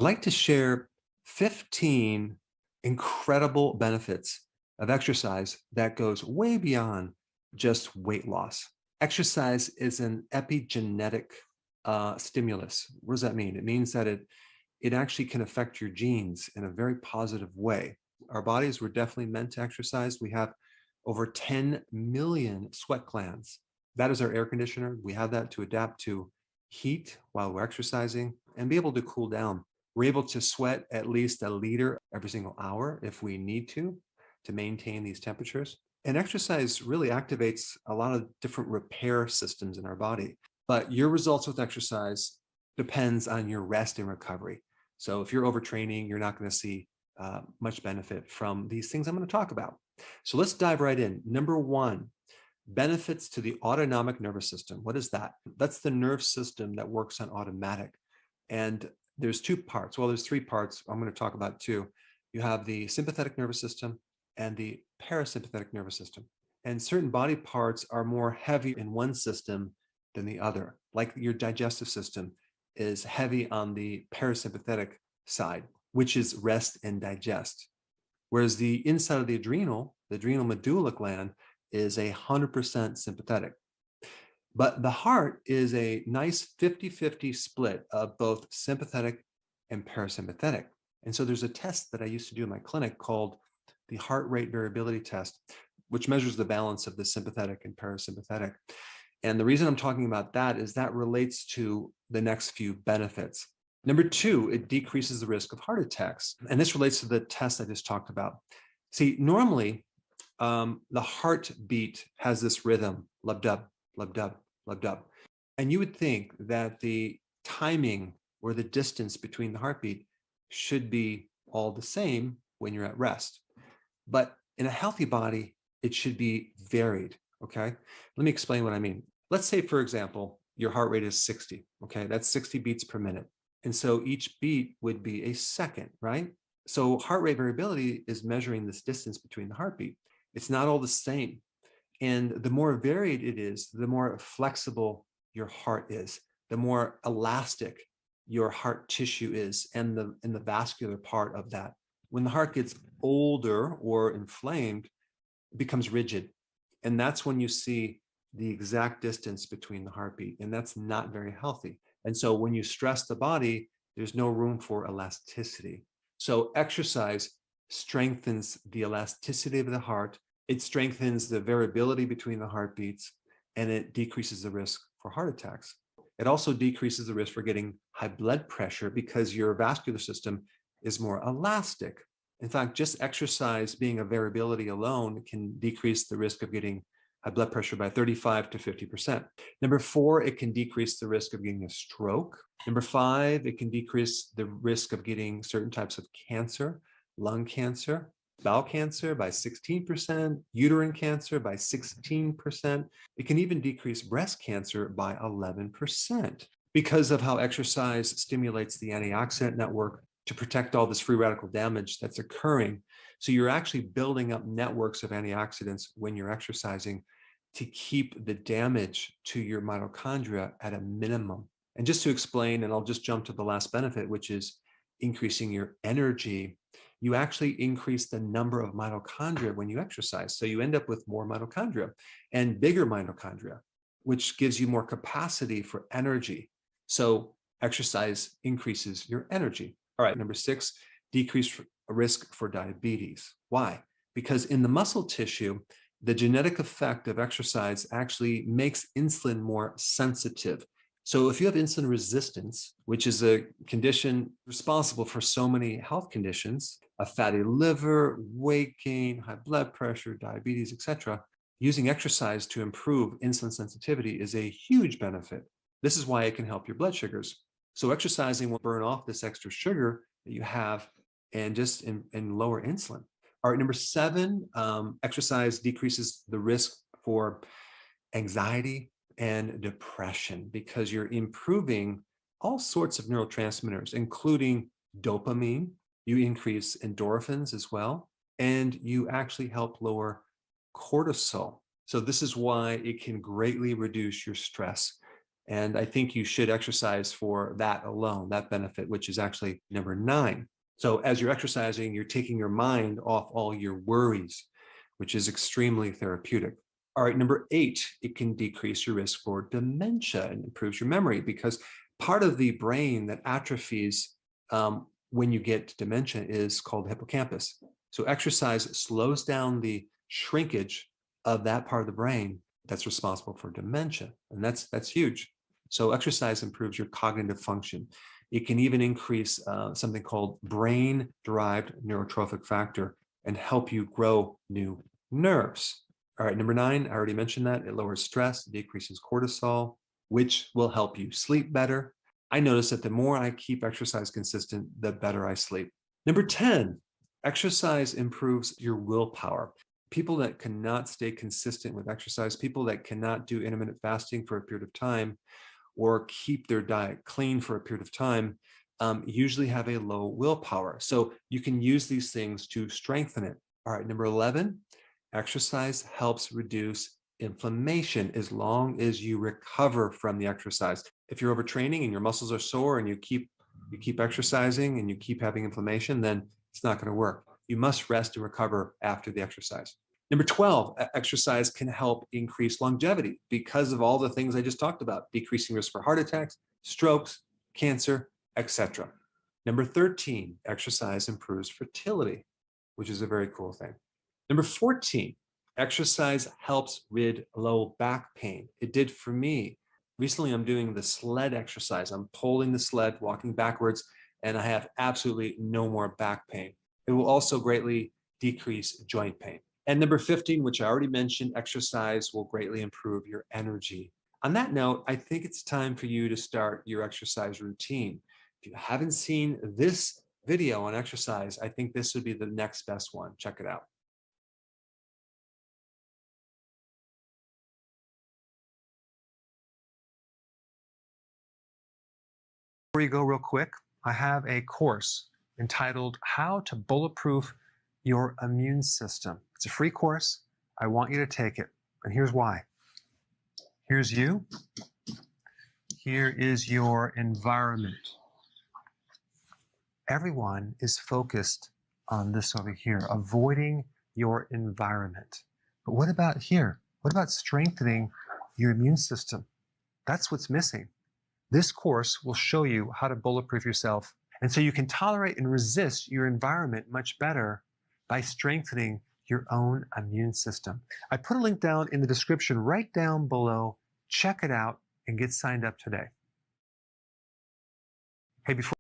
I'd like to share 15 incredible benefits of exercise that goes way beyond just weight loss. Exercise is an epigenetic stimulus. What does that mean? It means that it actually can affect your genes in a very positive way. Our bodies were definitely meant to exercise. We have over 10 million sweat glands. That is our air conditioner. We have that to adapt to heat while we're exercising and be able to cool down. We're able to sweat at least a liter every single hour if we need to maintain these temperatures. And exercise really activates a lot of different repair systems in our body. But your results with exercise depends on your rest and recovery. So if you're overtraining, you're not going to see much benefit from these things I'm going to talk about. So let's dive right in. Number one, benefits to the autonomic nervous system. What is that? That's the nerve system that works on automatic. And there's two parts. Well, there's three parts. I'm going to talk about two. You have the sympathetic nervous system and the parasympathetic nervous system. And certain body parts are more heavy in one system than the other. Like your digestive system is heavy on the parasympathetic side, which is rest and digest. Whereas the inside of the adrenal medulla gland is 100% sympathetic. But the heart is a nice 50-50 split of both sympathetic and parasympathetic. And so there's a test that I used to do in my clinic called the heart rate variability test, which measures the balance of the sympathetic and parasympathetic. And the reason I'm talking about that is that relates to the next few benefits. Number two, it decreases the risk of heart attacks. And this relates to the test I just talked about. See, normally, the heartbeat has this rhythm, lub-dub, lub-dub, lub-dub. And you would think that the timing or the distance between the heartbeat should be all the same when you're at rest. But in a healthy body, it should be varied, okay? Let me explain what I mean. Let's say, for example, your heart rate is 60, okay? That's 60 beats per minute. And so each beat would be a second, right? So heart rate variability is measuring this distance between the heartbeat. It's not all the same. And the more varied it is, the more flexible your heart is, the more elastic your heart tissue is and the vascular part of that. When the heart gets older or inflamed, it becomes rigid. And that's when you see the exact distance between the heartbeat. And that's not very healthy. And so when you stress the body, there's no room for elasticity. So exercise strengthens the elasticity of the heart. It strengthens the variability between the heartbeats, and it decreases the risk for heart attacks. It also decreases the risk for getting high blood pressure because your vascular system is more elastic. In fact, just exercise being a variability alone can decrease the risk of getting high blood pressure by 35 to 50%. Number four, it can decrease the risk of getting a stroke. Number five, it can decrease the risk of getting certain types of cancer, lung cancer, bowel cancer by 16%, uterine cancer by 16%. It can even decrease breast cancer by 11% because of how exercise stimulates the antioxidant network to protect all this free radical damage that's occurring. So you're actually building up networks of antioxidants when you're exercising to keep the damage to your mitochondria at a minimum. And just to explain, and I'll just jump to the last benefit, which is increasing your energy, you actually increase the number of mitochondria when you exercise. So you end up with more mitochondria and bigger mitochondria, which gives you more capacity for energy. So exercise increases your energy. All right, number six, decrease risk for diabetes. Why? Because in the muscle tissue, the genetic effect of exercise actually makes insulin more sensitive. So if you have insulin resistance, which is a condition responsible for so many health conditions, a fatty liver, weight gain, high blood pressure, diabetes, etc., using exercise to improve insulin sensitivity is a huge benefit. This is why it can help your blood sugars. So exercising will burn off this extra sugar that you have and just in lower insulin. All right, number seven, exercise decreases the risk for anxiety and depression because you're improving all sorts of neurotransmitters, including dopamine. You increase endorphins as well, and you actually help lower cortisol. So this is why it can greatly reduce your stress And I think you should exercise for that alone, that benefit, which is actually number 9. So as you're exercising, you're taking your mind off all your worries, which is extremely therapeutic. All right, number 8, it can decrease your risk for dementia and improves your memory, because part of the brain that atrophies when you get dementia is called the hippocampus. So exercise slows down the shrinkage of that part of the brain that's responsible for dementia, and that's huge. So exercise improves your cognitive function. It can even increase something called brain-derived neurotrophic factor and help you grow new nerves. All right, number 9, I already mentioned that. It lowers stress, decreases cortisol, which will help you sleep better. I notice that the more I keep exercise consistent, the better I sleep. Number 10, exercise improves your willpower. People that cannot stay consistent with exercise, people that cannot do intermittent fasting for a period of time or keep their diet clean for a period of time, usually have a low willpower. So you can use these things to strengthen it. All right, number 11, exercise helps reduce inflammation as long as you recover from the exercise. If you're overtraining and your muscles are sore and you keep exercising and you keep having inflammation, then it's not going to work. You must rest and recover after the exercise. Number 12, exercise can help increase longevity because of all the things I just talked about, decreasing risk for heart attacks, strokes, cancer, etc. Number 13, exercise improves fertility, which is a very cool thing. Number 14, exercise helps rid low back pain. It did for me. Recently, I'm doing the sled exercise. I'm pulling the sled, walking backwards, and I have absolutely no more back pain. It will also greatly decrease joint pain. And number 15, which I already mentioned, exercise will greatly improve your energy. On that note, I think it's time for you to start your exercise routine. If you haven't seen this video on exercise, I think this would be the next best one. Check it out. Before you go real quick, I have a course entitled How to Bulletproof Your Immune System. It's a free course. I want you to take it. And here's why. Here's you. Here is your environment. Everyone is focused on this over here, avoiding your environment. But what about here? What about strengthening your immune system? That's what's missing. This course will show you how to bulletproof yourself, and so you can tolerate and resist your environment much better by strengthening your own immune system. I put a link down in the description right down below. Check it out and get signed up today. Hey, before